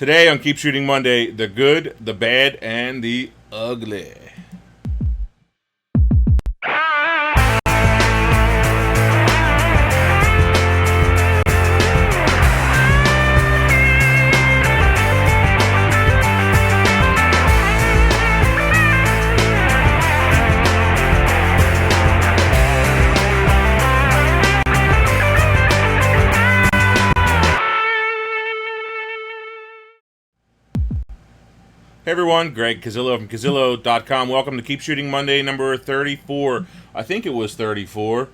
Today on Keep Shooting Monday, the good, the bad, and the ugly. Hey everyone, Greg Cazillo from Cazillo.com. Welcome to Keep Shooting Monday number 34. I think it was 34.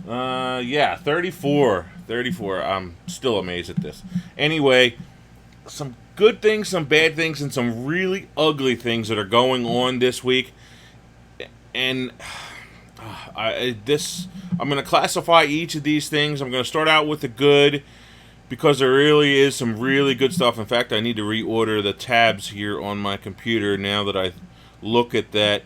Yeah, 34. 34. I'm still amazed at this. Anyway, some good things, some bad things, and some really ugly things that are going on this week. And I'm going to classify each of these things. I'm going to start out with the good, because there really is some really good stuff. In fact, I need to reorder the tabs here on my computer now that I look at that.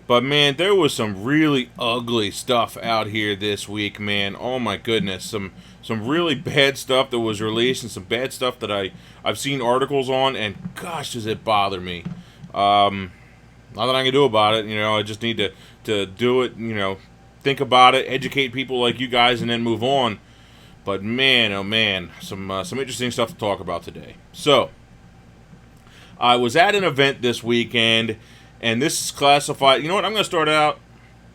But man, there was some really ugly stuff out here this week, man. Oh my goodness, some really bad stuff that was released, and some bad stuff that I've seen articles on, and gosh, does it bother me. Nothing I can do about it. I just need to do it. Think about it, educate people like you guys, and then move on. But man, oh man, some interesting stuff to talk about today. So, I was at an event this weekend, and this is classified. You know what? I'm going to start out.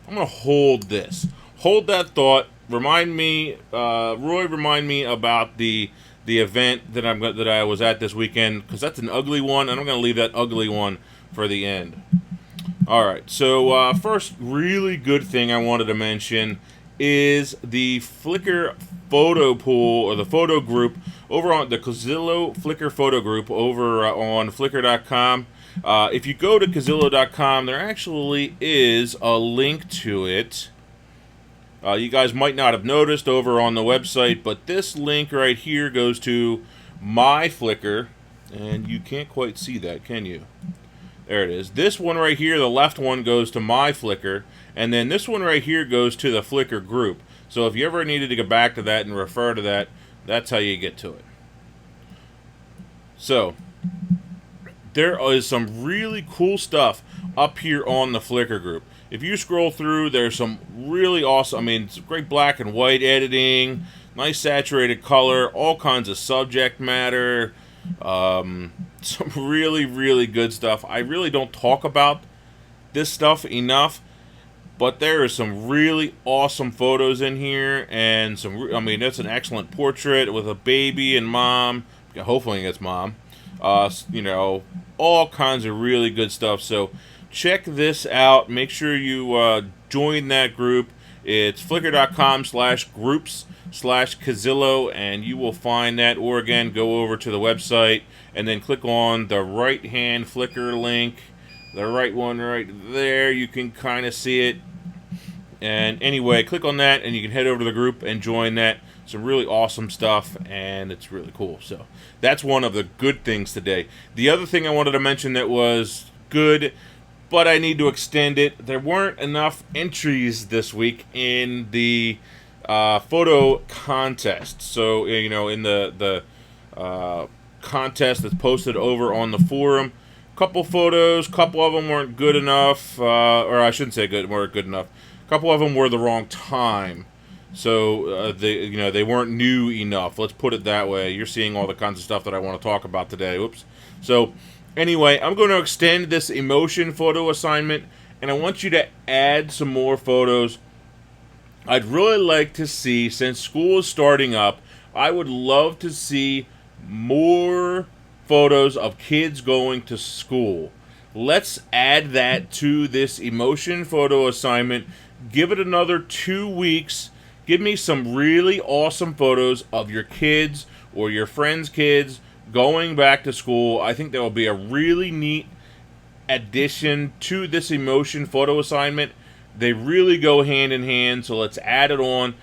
I'm going to hold this. Hold that thought. Remind me, Roy. Remind me about the event that I was at this weekend, because that's an ugly one, and I'm going to leave that ugly one for the end. All right. So first, really good thing I wanted to mention is the Flickr photo pool, or the photo group over on the Cazillo Flickr photo group over on Flickr.com. If you go to Cazillo.com, there actually is a link to it. You guys might not have noticed over on the website, but this link right here goes to my Flickr, and you can't quite see that, can you? There it is. This one right here, the left one, goes to my Flickr, and then this one right here goes to the Flickr group. So if you ever needed to go back to that and refer to that, that's how you get to it. So, there is some really cool stuff up here on the Flickr group. If you scroll through, there's some really awesome, it's great black and white editing, nice saturated color, all kinds of subject matter, some really, really good stuff. I really don't talk about this stuff enough, but there are some really awesome photos in here, and that's an excellent portrait with a baby and mom. Hopefully it's mom. All kinds of really good stuff. So check this out. Make sure you join that group. It's flickr.com/groups/Cazillo, and you will find that. Or again, go over to the website and then click on the right-hand Flickr link. The right one right there. You can kind of see it. And anyway, click on that, and you can head over to the group and join that. Some really awesome stuff, and it's really cool. So that's one of the good things today. The other thing I wanted to mention that was good, but I need to extend it. There weren't enough entries this week in the photo contest. So, in the contest that's posted over on the forum, couple photos, couple of them weren't good enough, or I shouldn't say weren't good enough. A couple of them were the wrong time, so they weren't new enough. Let's put it that way. You're seeing all the kinds of stuff that I want to talk about today. Oops. So anyway, I'm going to extend this emotion photo assignment, and I want you to add some more photos. I'd really like to see, since school is starting up, I would love to see more photos of kids going to school. Let's add that to this emotion photo assignment. Give it another 2 weeks. Give me some really awesome photos of your kids or your friends' kids going back to school. I think that will be a really neat addition to this emotion photo assignment. They really go hand in hand, so let's add it on.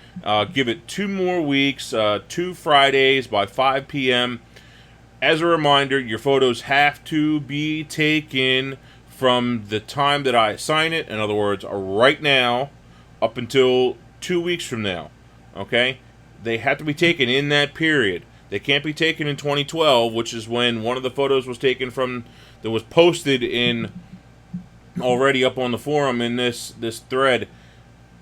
Give it 2 more weeks, 2 Fridays by 5 p.m. As a reminder, your photos have to be taken from the time that I assign it. In other words, right now, up until 2 weeks from now. Okay? They have to be taken in that period. They can't be taken in 2012, which is when one of the photos was taken from, that was posted in, already up on the forum in this thread.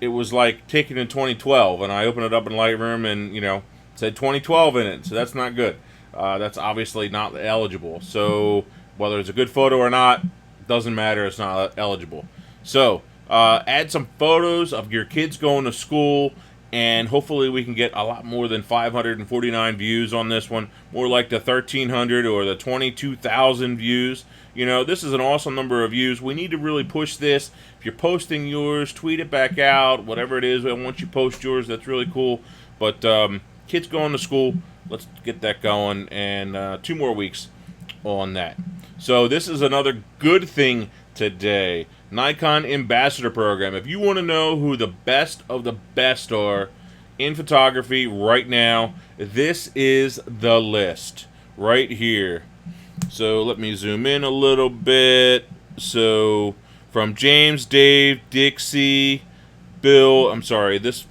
It was like taken in 2012, and I opened it up in Lightroom, and it said 2012 in it, so that's not good. That's obviously not eligible. So whether it's a good photo or not, doesn't matter. It's not eligible. So add some photos of your kids going to school, and hopefully we can get a lot more than 549 views on this one. More like the 1,300 or the 22,000 views. This is an awesome number of views. We need to really push this. If you're posting yours, tweet it back out, whatever it is. Once you post yours, that's really cool. But kids going to school, let's get that going. And 2 more weeks on that. So this is another good thing today. Nikon Ambassador Program. If you want to know who the best of the best are in photography right now, this is the list right here. So let me zoom in a little bit. So from James, Dave, Dixie, Bill, I'm sorry, this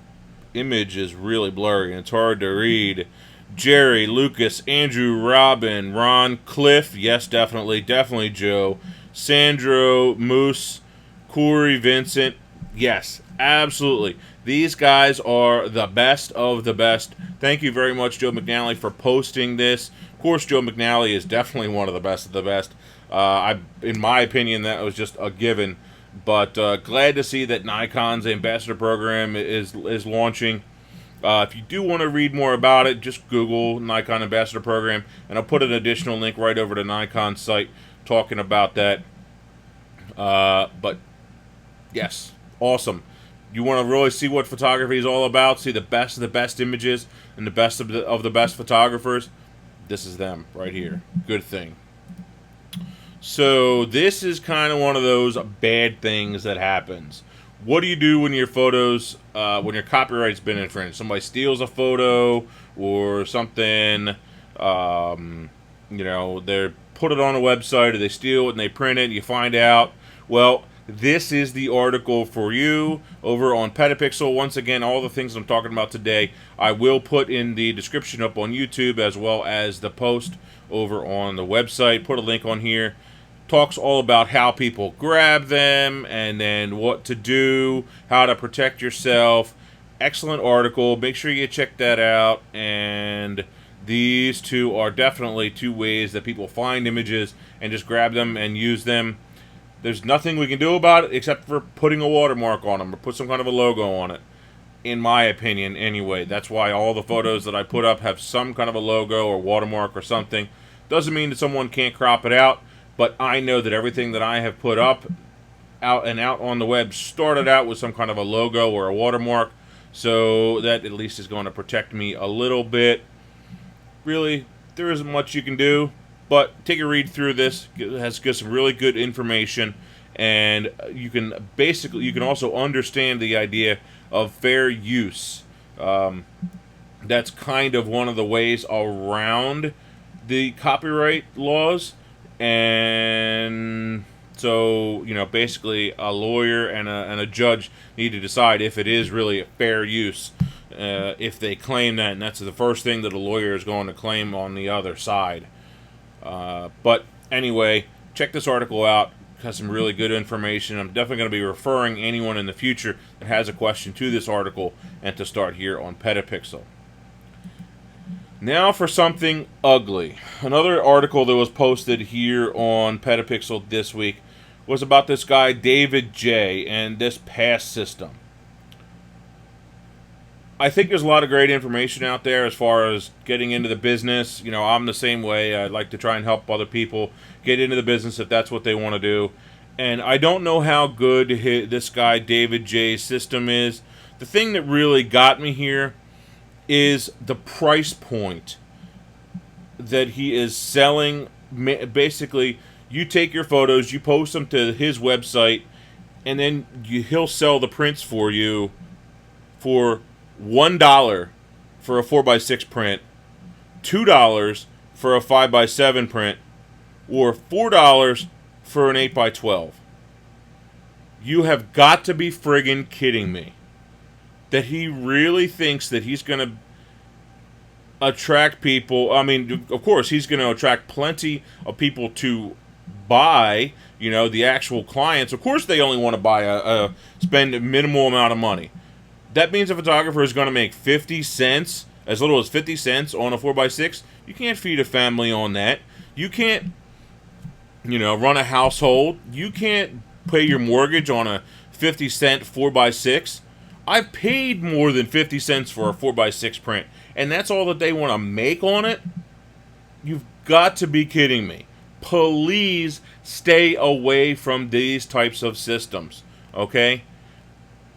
image is really blurry and it's hard to read. Jerry, Lucas, Andrew, Robin, Ron, Cliff, yes, definitely Joe, Sandro, Moose, Corey, Vincent, yes, absolutely. These guys are the best of the best. Thank you very much, Joe McNally, for posting this. Of course, Joe McNally is definitely one of the best of the best. In my opinion, that was just a given. But glad to see that Nikon's Ambassador Program is launching. If you do want to read more about it, just Google Nikon Ambassador Program, and I'll put an additional link right over to Nikon's site talking about that. But yes, awesome. You want to really see what photography is all about, see the best of the best images and the best of the best photographers, this is them right here. Good thing. So this is kind of one of those bad things that happens. What do you do when your photos, when your copyright's been infringed? Somebody steals a photo or something, they put it on a website, or they steal it and they print it, and you find out. Well, this is the article for you over on Petapixel. Once again, all the things I'm talking about today, I will put in the description up on YouTube, as well as the post over on the website. Put a link on here. Talks all about how people grab them, and then what to do, how to protect yourself. Excellent article. Make sure you check that out. And these two are definitely 2 ways that people find images and just grab them and use them. There's nothing we can do about it except for putting a watermark on them or put some kind of a logo on it. In my opinion, anyway. That's why all the photos that I put up have some kind of a logo or watermark or something. Doesn't mean that someone can't crop it out, but I know that everything that I have put up, out on the web, started out with some kind of a logo or a watermark, so that at least is going to protect me a little bit. Really, there isn't much you can do. But take a read through this. It has some really good information, and you can also understand the idea of fair use. That's kind of one of the ways around the copyright laws, and so basically a lawyer and a judge need to decide if it is really a fair use. If they claim that, and that's the first thing that a lawyer is going to claim on the other side. But anyway, check this article out. It has some really good information. I'm definitely going to be referring anyone in the future that has a question to this article, and to start here on Petapixel. Now for something ugly. Another article that was posted here on Petapixel this week was about this guy David J. and this pass system. I think there's a lot of great information out there as far as getting into the business. I'm the same way. I'd like to try and help other people get into the business if that's what they want to do. And I don't know how good this guy David J's system is. The thing that really got me here is the price point that he is selling. Basically, you take your photos, you post them to his website, and then he'll sell the prints for you for $1 for a 4x6 print, $2 for a 5x7 print, or $4 for an 8x12. You have got to be friggin' kidding me that he really thinks that he's going to attract people. I mean, of course, he's going to attract plenty of people to buy. You know, the actual clients. Of course, they only want to buy spend a minimal amount of money. That means a photographer is going to make 50 cents, as little as 50 cents on a 4x6. You can't feed a family on that. You can't, run a household. You can't pay your mortgage on a 50-cent 4x6. I've paid more than 50 cents for a 4x6 print, and that's all that they want to make on it? You've got to be kidding me. Please stay away from these types of systems, okay?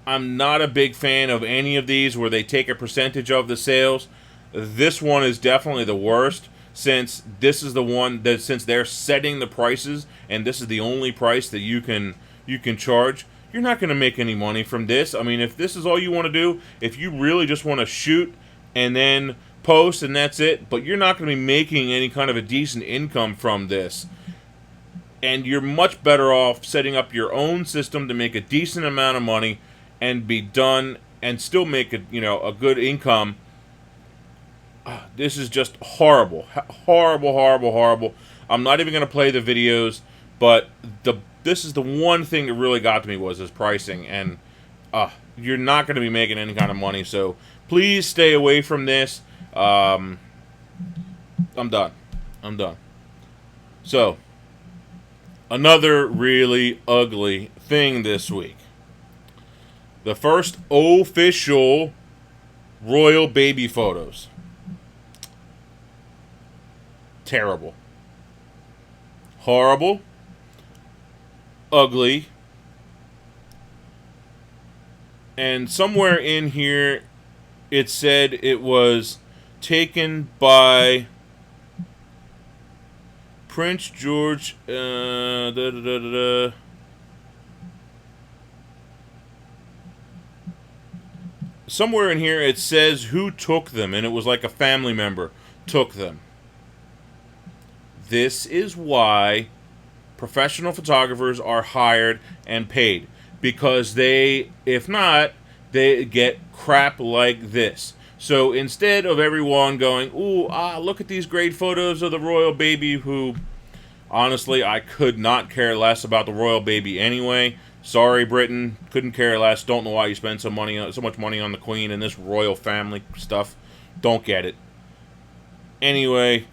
I'm not a big fan of any of these where they take a percentage of the sales. This one is definitely the worst, since this is the one that, since they're setting the prices and this is the only price that you can charge, you're not going to make any money from this. I mean, if this is all you want to do, if you really just want to shoot and then post and that's it, but you're not going to be making any kind of a decent income from this. And you're much better off setting up your own system to make a decent amount of money and be done and still make a good income. This is just horrible. Horrible, horrible, horrible. I'm not even going to play the videos, but this is the one thing that really got to me was his pricing, and you're not going to be making any kind of money, so please stay away from this. I'm done. So, another really ugly thing this week. The first official royal baby photos. Terrible. Horrible. Ugly. And somewhere in here it said it was taken by Prince George. Somewhere in here it says who took them, and it was like a family member took them. This is why professional photographers are hired and paid, because if not, they get crap like this. So instead of everyone going, ooh, look at these great photos of the royal baby, who, honestly, I could not care less about the royal baby anyway. Sorry, Britain, couldn't care less. Don't know why you spend so much money on the Queen and this royal family stuff. Don't get it. Anyway,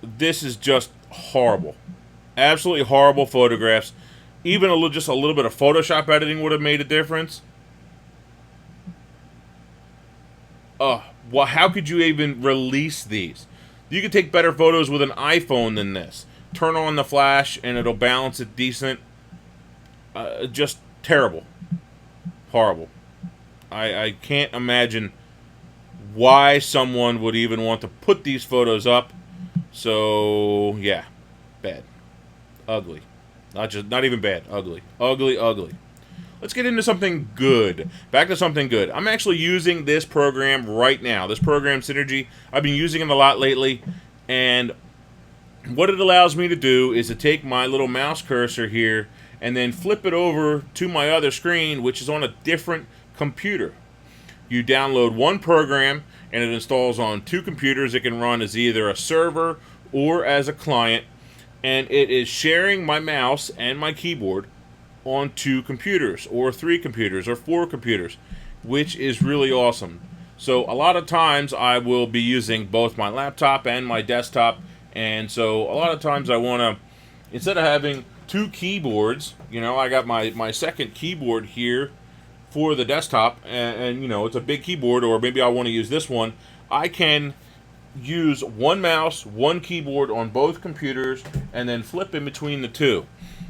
this is just horrible. Absolutely horrible photographs. Even just a little bit of Photoshop editing would have made a difference. Well, how could you even release these? You could take better photos with an iPhone than this. Turn on the flash and it'll balance it decent. Just terrible. Horrible. I can't imagine why someone would even want to put these photos up. So, yeah. Bad. Ugly. Not even bad. Ugly. Ugly, ugly. Let's get into something good. Back to something good. I'm actually using this program right now. This program, Synergy. I've been using it a lot lately. And what it allows me to do is to take my little mouse cursor here and then flip it over to my other screen, which is on a different computer. You download one program, and it installs on two computers. It can run as either a server or as a client, and it is sharing my mouse and my keyboard on two computers, or three computers, or four computers, which is really awesome. So a lot of times I will be using both my laptop and my desktop, and so a lot of times I want to, instead of having two keyboards, I got my second keyboard here for the desktop, and it's a big keyboard, or maybe I want to use this one. I can use one mouse, one keyboard on both computers, and then flip in between the two.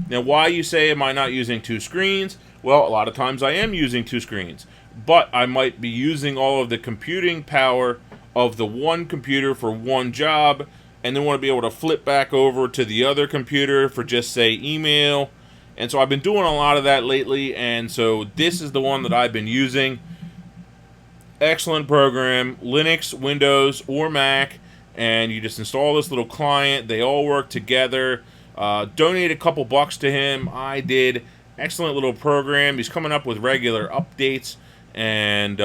Now, why you say, am I not using two screens? Well, a lot of times I am using two screens, but I might be using all of the computing power of the one computer for one job, and then want to be able to flip back over to the other computer for just, say, email. And so I've been doing a lot of that lately, and so this is the one that I've been using. Excellent program, Linux, Windows, or Mac, and you just install this little client. They all work together. Donate a couple bucks to him. I did. Excellent little program. He's coming up with regular updates, and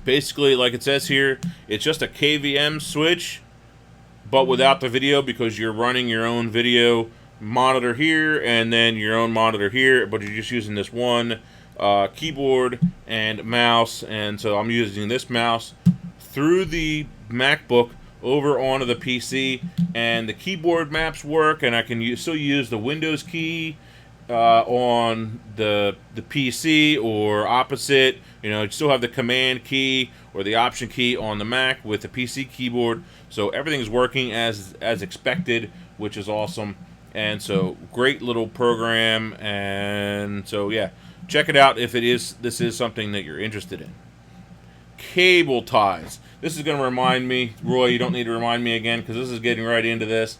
Basically, like it says here, it's just a KVM switch, but without the video, because you're running your own video monitor here and then your own monitor here, but you're just using this one keyboard and mouse. And so I'm using this mouse through the MacBook over onto the PC, and the keyboard maps work, and I can still use the Windows key on the PC, or opposite. You still have the command key or the option key on the Mac with the PC keyboard. So everything's working as expected, which is awesome. And so great little program. And so yeah, check it out if this is something that you're interested in. Cable ties. This is going to remind me, Roy, you don't need to remind me again, because this is getting right into this.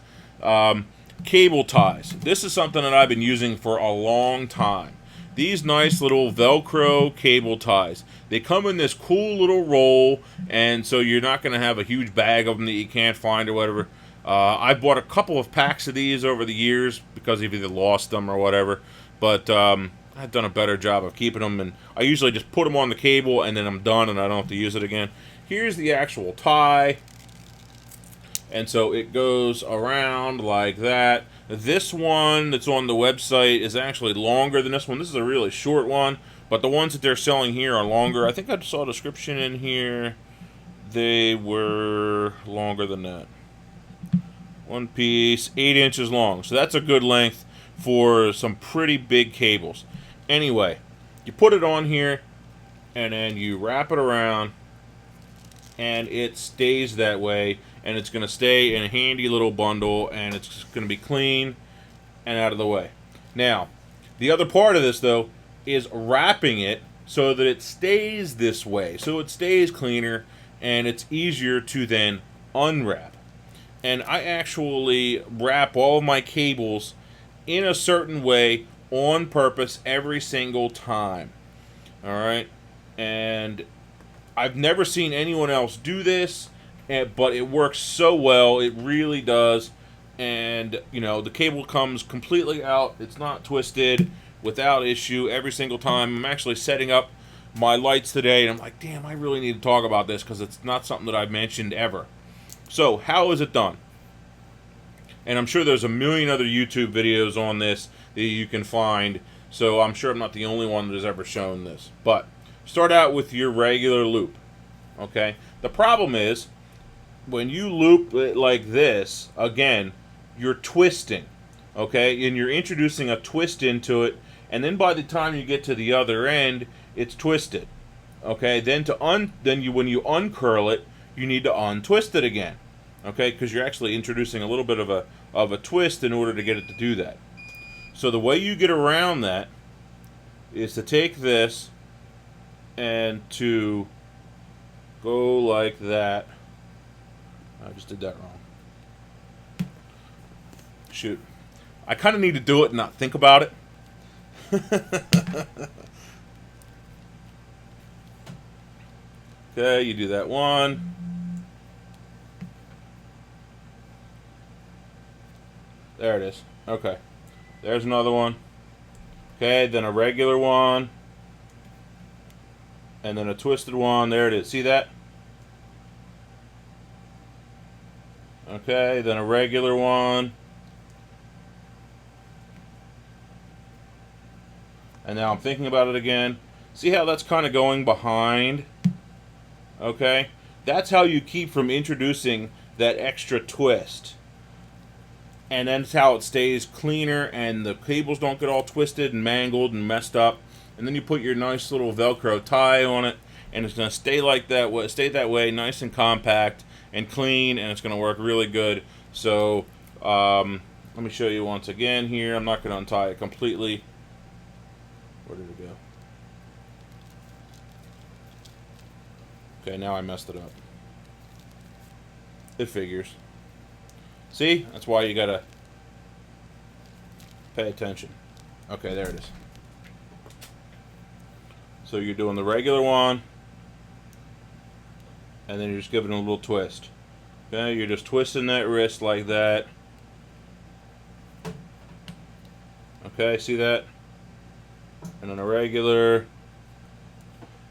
Cable ties. This is something that I've been using for a long time. These nice little Velcro cable ties. They come in this cool little roll, and so you're not going to have a huge bag of them that you can't find or whatever. I've bought a couple of packs of these over the years because I've either lost them or whatever. But I've done a better job of keeping them, and I usually just put them on the cable and then I'm done and I don't have to use it again. Here's the actual tie. And so it goes around like that. This one that's on the website is actually longer than this one. This is a really short one, but the ones that they're selling here are longer. I think I saw a description in here. They were longer than that. One piece, 8 inches long. So that's a good length for some pretty big cables. Anyway, you put it on here, and then you wrap it around, and it stays that way. And it's going to stay in a handy little bundle, and it's going to be clean and out of the way. Now, the other part of this, though, is wrapping it so that it stays this way. So it stays cleaner, and it's easier to then unwrap. And I actually wrap all of my cables in a certain way on purpose every single time. All right? And I've never seen anyone else do this. But it works so well, it really does. And, the cable comes completely out. It's not twisted, without issue, every single time. I'm actually setting up my lights today, and I'm like, damn, I really need to talk about this, because it's not something that I've mentioned ever. So, how is it done? And I'm sure there's a million other YouTube videos on this that you can find, so I'm sure I'm not the only one that has ever shown this. But, start out with your regular loop, okay? The problem is, when you loop it like this, again, you're twisting, okay? And you're introducing a twist into it, and then by the time you get to the other end, it's twisted, okay? Then when you uncurl it, you need to untwist it again, okay? Because you're actually introducing a little bit of a twist in order to get it to do that. So the way you get around that is to take this and to go like that. I just did that wrong. Shoot. I kind of need to do it and not think about it. Okay, you do that one. There it is. Okay. There's another one. Okay, then a regular one. And then a twisted one. There it is. See that? Okay, then a regular one. And now I'm thinking about it again. See how that's kind of going behind? Okay? That's how you keep from introducing that extra twist. And that's how it stays cleaner and the cables don't get all twisted and mangled and messed up. And then you put your nice little Velcro tie on it, and it's going to stay like that, stay that way, nice and compact and clean, and it's going to work really good. So let me show you once again here. I'm not going to untie it completely. Where did it go? Okay, now I messed it up. It figures. See? That's why you got to pay attention. Okay, there it is. So you're doing the regular one, and then you're just giving it a little twist. Okay, you're just twisting that wrist like that. Okay, see that? And then a regular.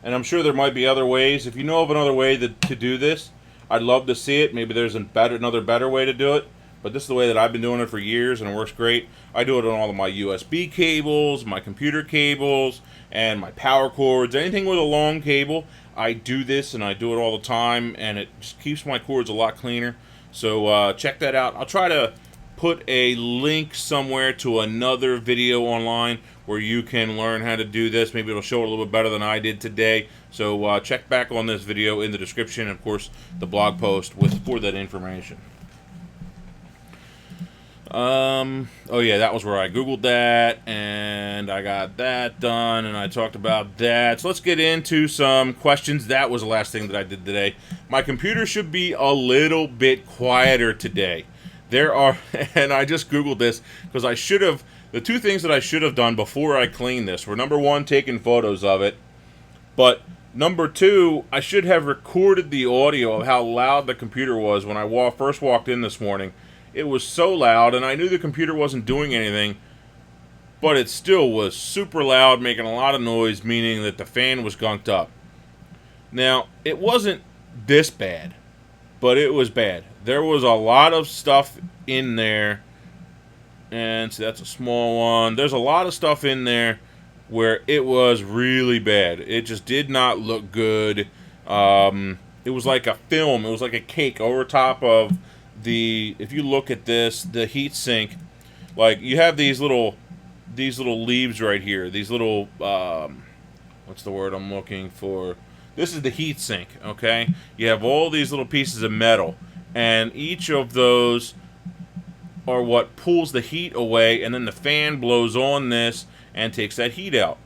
And I'm sure there might be other ways. If you know of another way to do this, I'd love to see it. Maybe there's another better way to do it. But this is the way that I've been doing it for years, and it works great. I do it on all of my USB cables, my computer cables, and my power cords. Anything with a long cable, I do this, and I do it all the time, and it just keeps my cords a lot cleaner. So check that out. I'll try to put a link somewhere to another video online where you can learn how to do this. Maybe it'll show it a little bit better than I did today. So check back on this video in the description, and of course the blog post for that information. Oh yeah, that was where I Googled that, and I got that done, and I talked about that. So let's get into some questions. That was the last thing that I did today. My computer should be a little bit quieter today. There are, and I just Googled this because I should have, the two things that I should have done before I cleaned this were, number one, taking photos of it, but number two, I should have recorded the audio of how loud the computer was when I first walked in this morning. It was so loud, and I knew the computer wasn't doing anything, but it still was super loud, making a lot of noise, meaning that the fan was gunked up. Now, it wasn't this bad, but it was bad. There was a lot of stuff in there, and so that's a small one. There's a lot of stuff in there where it was really bad. It just did not look good. It was like a film. It was like a cake over top of if you look at this, the heat sink, like you have these little leaves right here. These little, what's the word I'm looking for? This is the heat sink, okay? You have all these little pieces of metal, and each of those are what pulls the heat away, and then the fan blows on this and takes that heat out.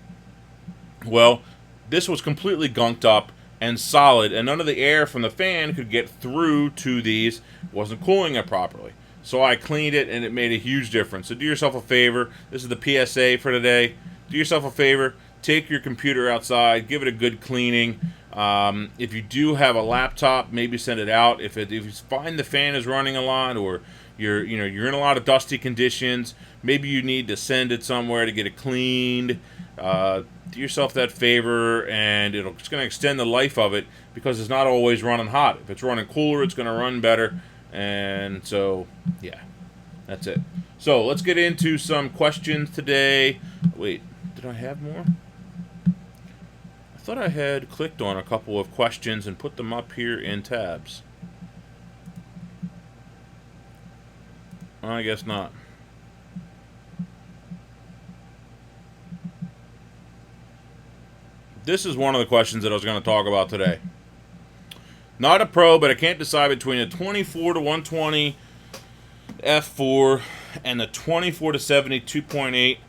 Well, this was completely gunked up and solid, and none of the air from the fan could get through to these. It wasn't cooling it properly. So I cleaned it, and it made a huge difference. So do yourself a favor. This is the PSA for today. Do yourself a favor. Take your computer outside. Give it a good cleaning. If you do have a laptop, maybe send it out. If you find the fan is running a lot, or you're in a lot of dusty conditions, maybe you need to send it somewhere to get it cleaned. Do yourself that favor, and it's going to extend the life of it because it's not always running hot. If it's running cooler, it's going to run better. And so, yeah, that's it. So let's get into some questions today. Wait, did I have more? I thought I had clicked on a couple of questions and put them up here in tabs. I guess not. This is one of the questions that I was going to talk about today. Not a pro, but I can't decide between a 24 to 120 f4 and the 24 to 70 2.8.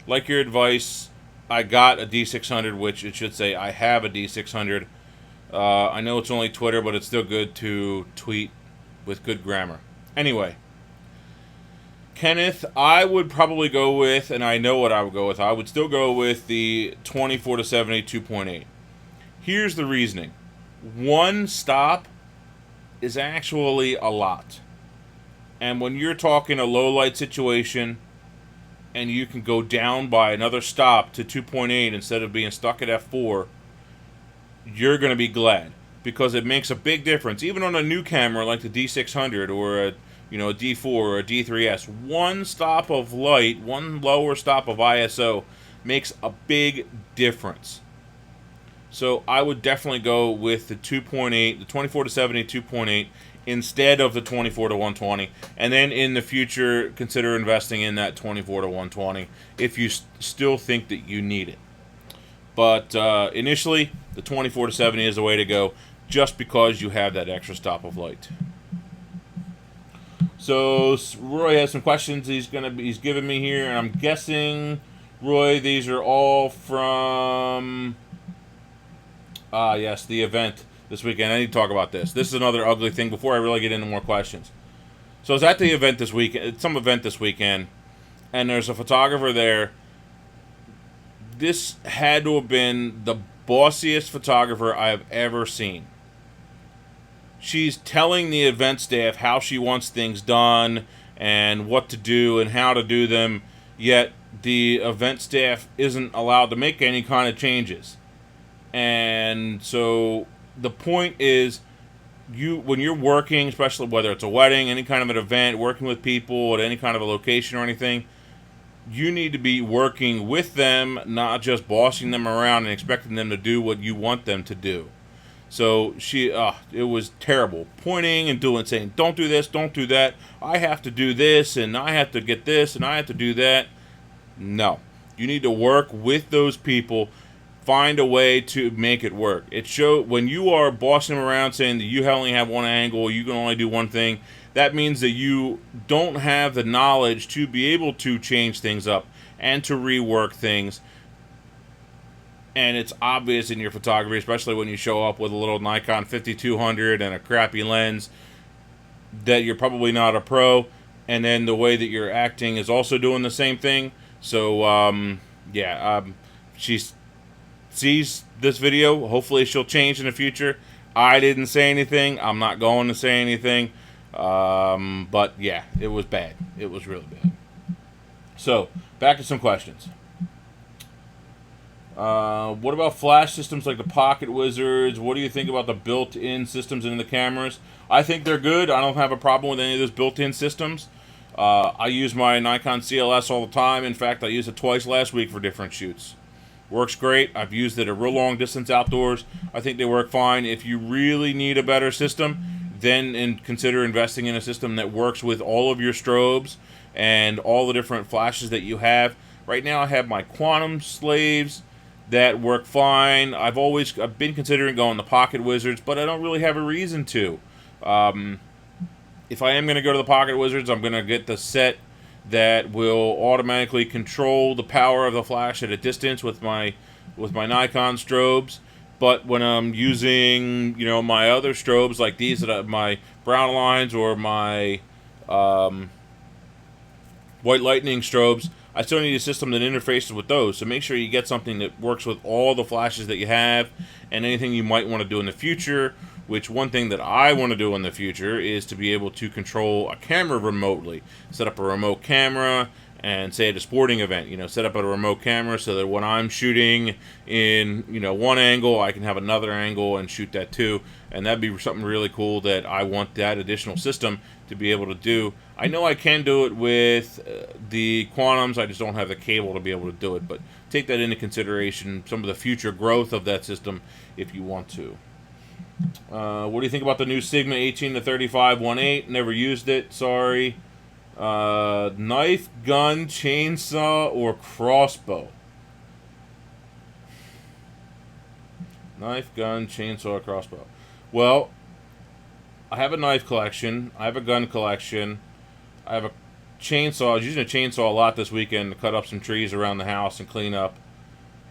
Like your advice, I got a D600, which it should say I have a D600. I know it's only Twitter, but it's still good to tweet with good grammar. Anyway, Kenneth, I would probably go with, and I know what I would go with, I would still go with the 24 to 70 2.8. Here's the reasoning. One stop is actually a lot. And when you're talking a low light situation and you can go down by another stop to 2.8 instead of being stuck at f4, you're going to be glad, because it makes a big difference. Even on a new camera like the D600 or a D4 or a D3S, one stop of light, one lower stop of ISO makes a big difference. So I would definitely go with the 2.8, the 24 to 70 2.8 instead of the 24 to 120. And then in the future, consider investing in that 24 to 120 if you still think that you need it. But initially, the 24 to 70 is the way to go, just because you have that extra stop of light. So Roy has some questions he's giving me here, and I'm guessing, Roy, these are all from yes, the event this weekend. I need to talk about this. This is another ugly thing before I really get into more questions. So I was at the event this weekend, some event this weekend, and there's a photographer there. This had to have been the bossiest photographer I have ever seen. She's telling the event staff how she wants things done and what to do and how to do them, yet the event staff isn't allowed to make any kind of changes. And so the point is, when you're working, especially whether it's a wedding, any kind of an event, working with people at any kind of a location or anything, you need to be working with them, not just bossing them around and expecting them to do what you want them to do. So it was terrible, pointing and saying, "Don't do this, don't do that. I have to do this, and I have to get this, and I have to do that." No, you need to work with those people. Find a way to make it work. When you are bossing them around, saying that you only have one angle, you can only do one thing. That means that you don't have the knowledge to be able to change things up and to rework things. And it's obvious in your photography, especially when you show up with a little Nikon 5200 and a crappy lens, that you're probably not a pro. And then the way that you're acting is also doing the same thing. So, she sees this video. Hopefully she'll change in the future. I didn't say anything. I'm not going to say anything. But yeah, it was bad. It was really bad. So, back to some questions. What about flash systems like the Pocket Wizards? What do you think about the built-in systems in the cameras? I think they're good. I don't have a problem with any of those built-in systems. I use my Nikon CLS all the time. In fact, I used it twice last week for different shoots. Works great. I've used it at real long distance outdoors. I think they work fine. If you really need a better system, then consider investing in a system that works with all of your strobes and all the different flashes that you have. Right now I have my Quantum Slaves that work fine. I've been considering going the Pocket Wizards, but I don't really have a reason to. If I am going to go to the Pocket Wizards, I'm going to get the set that will automatically control the power of the flash at a distance with my Nikon strobes. But when I'm using, my other strobes like these, my Brown Lines or my White Lightning strobes, I still need a system that interfaces with those. So make sure you get something that works with all the flashes that you have and anything you might want to do in the future. Which one thing that I want to do in the future is to be able to control a camera remotely. Set up a remote camera and say at a sporting event, set up a remote camera so that when I'm shooting in, one angle, I can have another angle and shoot that too. And that'd be something really cool that I want that additional system to be able to do. I know I can do it with the Quantums, I just don't have the cable to be able to do it. But take that into consideration, some of the future growth of that system if you want to. What do you think about the new Sigma 18-35 1.8? Never used it, sorry. Knife, gun, chainsaw, or crossbow? Knife, gun, chainsaw, crossbow. Well, I have a knife collection. I have a gun collection. I have a chainsaw. I was using a chainsaw a lot this weekend to cut up some trees around the house and clean up.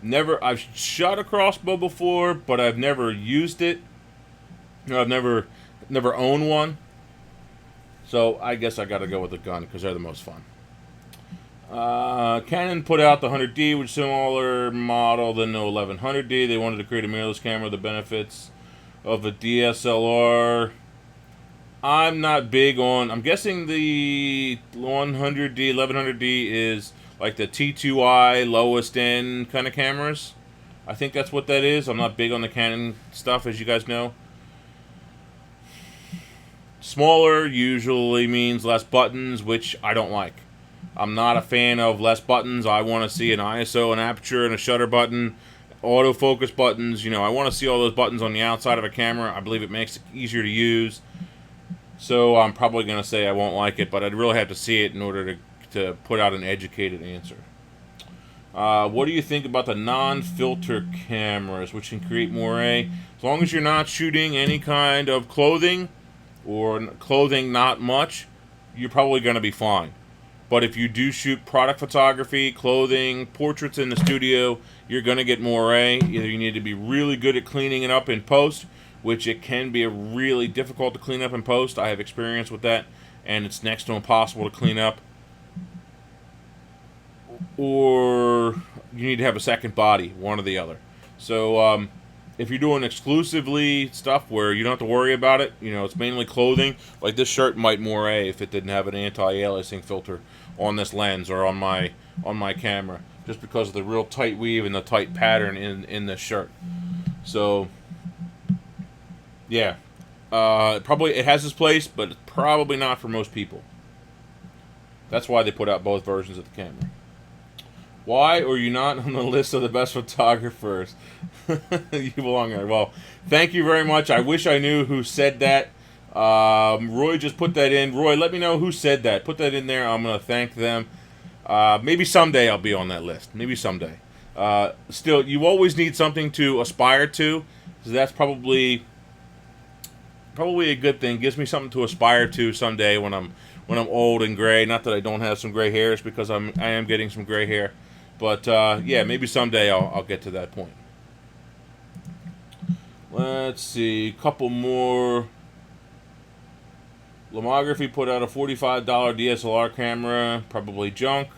I've shot a crossbow before, but I've never used it. I've never owned one. So I guess I got to go with the gun because they're the most fun. Canon put out the 100D, which is a similar model than the 1100D. They wanted to create a mirrorless camera with the benefits of a DSLR. I'm not big on... I'm guessing the 100D, 1100D is like the T2i lowest end kind of cameras. I think that's what that is. I'm not big on the Canon stuff, as you guys know. Smaller usually means less buttons, which I don't like. I'm not a fan of less buttons. I want to see an ISO, an aperture, and a shutter button, autofocus buttons. I want to see all those buttons on the outside of a camera. I believe it makes it easier to use. So I'm probably going to say I won't like it, but I'd really have to see it in order to put out an educated answer. What do you think about the non-filter cameras, which can create moire? As long as you're not shooting any kind of clothing, or clothing not much, you're probably going to be fine. But if you do shoot product photography, clothing, portraits in the studio, you're going to get moire. Either you need to be really good at cleaning it up in post, which it can be really difficult to clean up in post. I have experience with that, and it's next to impossible to clean up. Or you need to have a second body, one or the other. So if you're doing exclusively stuff where you don't have to worry about it, it's mainly clothing, like this shirt might moire if it didn't have an anti-aliasing filter on this lens or on my camera, just because of the real tight weave and the tight pattern in this shirt. So, yeah. Probably it has its place, but it's probably not for most people. That's why they put out both versions of the camera. Why are you not on the list of the best photographers? You belong there. Well, thank you very much. I wish I knew who said that. Roy just put that in. Roy, let me know who said that. Put that in there. I'm going to thank them. Maybe someday I'll be on that list. Maybe someday. Still, you always need something to aspire to. So that's probably a good thing. Gives me something to aspire to someday when I'm old and gray. Not that I don't have some gray hairs, because I am getting some gray hair. But yeah, maybe someday I'll get to that point. Let's see, a couple more. Lomography put out a $45 DSLR camera, probably junk.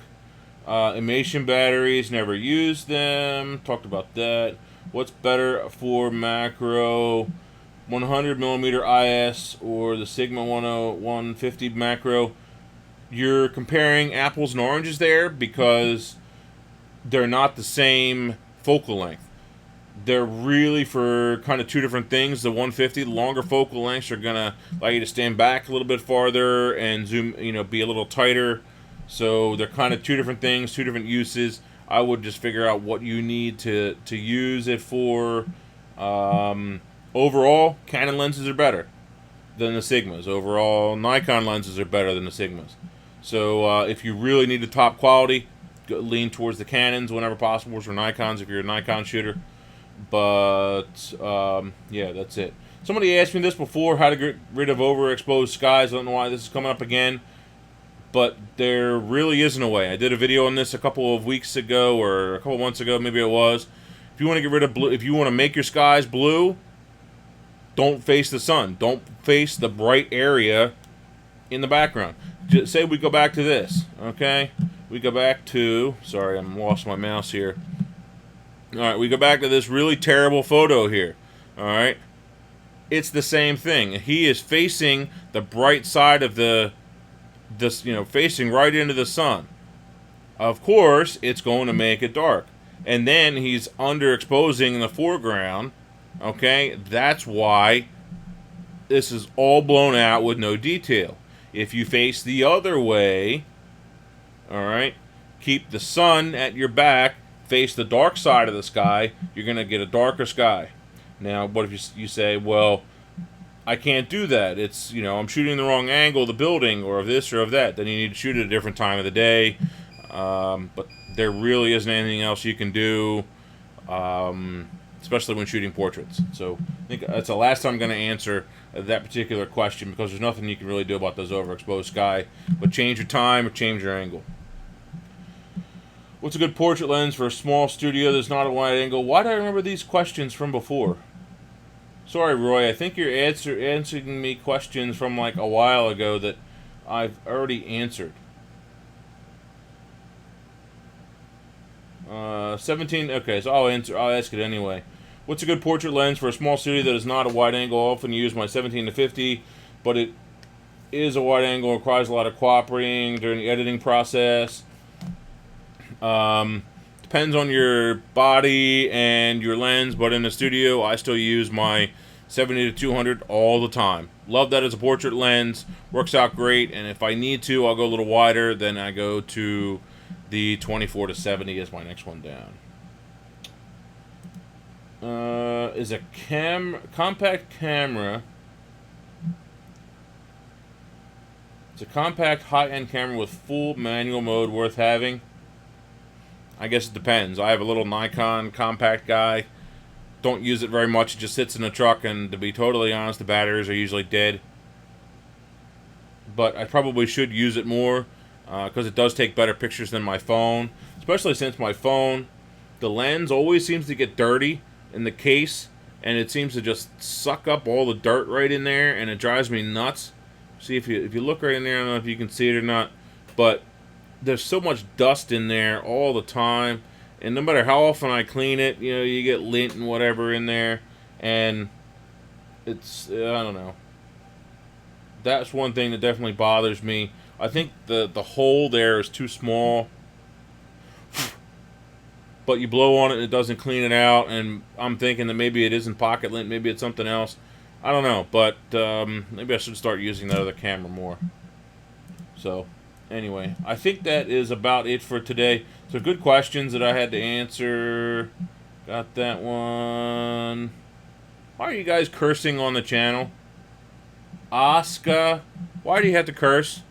Emission batteries, never used them. Talked about that. What's better for macro? 100mm IS or the Sigma 150 macro? You're comparing apples and oranges there, because they're not the same focal length. They're really for kind of two different things. The 150, the longer focal lengths are gonna allow you to stand back a little bit farther and zoom, be a little tighter. So they're kind of two different things, two different uses. I would just figure out what you need to use it for. Overall, Canon lenses are better than the Sigmas. Overall, Nikon lenses are better than the Sigmas. So if you really need the top quality, lean towards the Canons whenever possible, or Nikons if you're a Nikon shooter. But yeah, that's it. Somebody asked me this before, how to get rid of overexposed skies. I don't know why this is coming up again, but there really isn't a way. I did a video on this a couple of weeks ago, or a couple months ago, maybe it was. If you want to get rid of blue, if you want to make your skies blue, don't face the sun. Don't face the bright area in the background. Just say we go back to this, okay? We go back to, sorry, I'm lost my mouse here. All right, we go back to this really terrible photo here. All right, it's the same thing. He is facing the bright side of facing right into the sun. Of course, it's going to make it dark. And then he's underexposing in the foreground. Okay, that's why this is all blown out with no detail. If you face the other way, all right, keep the sun at your back, face the dark side of the sky, you're going to get a darker sky. Now, what if you say, well, I can't do that. It's, I'm shooting the wrong angle of the building, or of this or of that. Then you need to shoot at a different time of the day. But there really isn't anything else you can do, especially when shooting portraits. So I think that's the last time I'm going to answer that particular question, because there's nothing you can really do about those overexposed sky. But change your time or change your angle. What's a good portrait lens for a small studio that's not a wide angle? Why do I remember these questions from before? Sorry, Roy. I think you're answering me questions from like a while ago that I've already answered. 17. Okay, so I'll ask it anyway. What's a good portrait lens for a small studio that is not a wide angle? I often use my 17 to 50, but it is a wide angle. Requires a lot of cooperating during the editing process. Depends on your body and your lens, but in the studio, I still use my 70 to 200 all the time. Love that as a portrait lens. Works out great, and if I need to, I'll go a little wider. Then I go to the 24 to 70 is my next one down. Is a compact camera. It's a compact high-end camera with full manual mode worth having. I guess it depends. I have a little Nikon compact guy. Don't use it very much. It just sits in the truck, and to be totally honest, the batteries are usually dead. But I probably should use it more, because it does take better pictures than my phone. Especially since my phone, the lens always seems to get dirty in the case, and it seems to just suck up all the dirt right in there, and it drives me nuts. See, if you look right in there, I don't know if you can see it or not, but there's so much dust in there all the time, and no matter how often I clean it, you get lint and whatever in there, and it's, I don't know. That's one thing that definitely bothers me. I think the hole there is too small. but you blow on it and it doesn't clean it out. And I'm thinking that maybe it isn't pocket lint, maybe it's something else. I don't know, but maybe I should start using that other camera more. So, anyway, I think that is about it for today. So, good questions that I had to answer. Got that one. Why are you guys cursing on the channel? Oscar, why do you have to curse?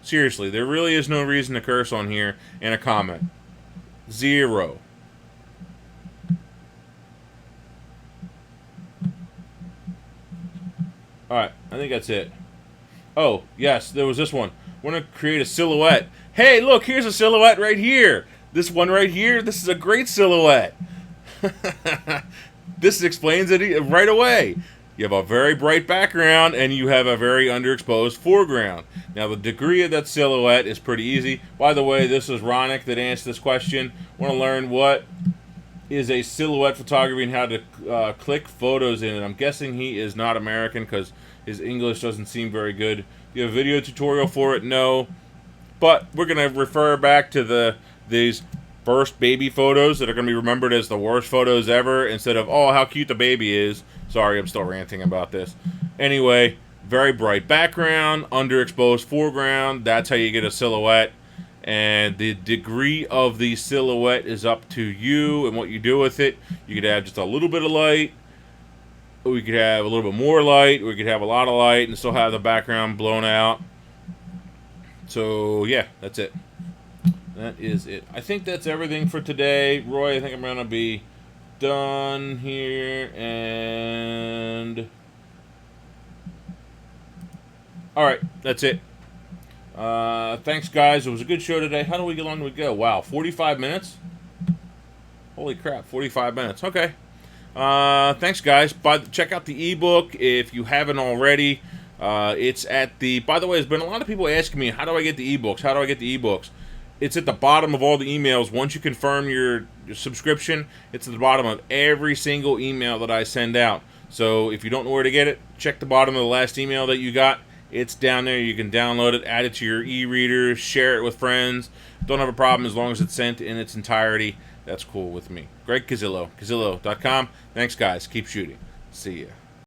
Seriously, there really is no reason to curse on here in a comment. Zero. Alright, I think that's it. Oh, yes, there was this one. We're going to create a silhouette. Hey, look, here's a silhouette right here. This one right here, this is a great silhouette. This explains it right away. You have a very bright background, and you have a very underexposed foreground. Now, the degree of that silhouette is pretty easy. By the way, this is Ronick that answered this question. Want to learn what is a silhouette photography and how to click photos in it. I'm guessing he is not American because his English doesn't seem very good. Do you have a video tutorial for it? No. But we're going to refer back to these first baby photos that are going to be remembered as the worst photos ever instead of, oh, how cute the baby is. Sorry, I'm still ranting about this. Anyway, very bright background, underexposed foreground. That's how you get a silhouette. And the degree of the silhouette is up to you and what you do with it. You could have just a little bit of light, or we could have a little bit more light, or we could have a lot of light and still have the background blown out. So, yeah, that's it. That is it. I think that's everything for today. Roy, I think I'm going to be done here. And alright, that's it. Thanks, guys. It was a good show today. How long do we go? Wow, 45 minutes? Holy crap, 45 minutes. Okay. Thanks, guys. Check out the ebook if you haven't already. It's at the... By the way, there's been a lot of people asking me, how do I get the ebooks? How do I get the ebooks? It's at the bottom of all the emails. Once you confirm your subscription, it's at the bottom of every single email that I send out. So if you don't know where to get it, check the bottom of the last email that you got. It's down there. You can download it, add it to your e-reader, share it with friends. Don't have a problem as long as it's sent in its entirety. That's cool with me. Greg Cazillo, Cazillo.com. Thanks, guys. Keep shooting. See ya.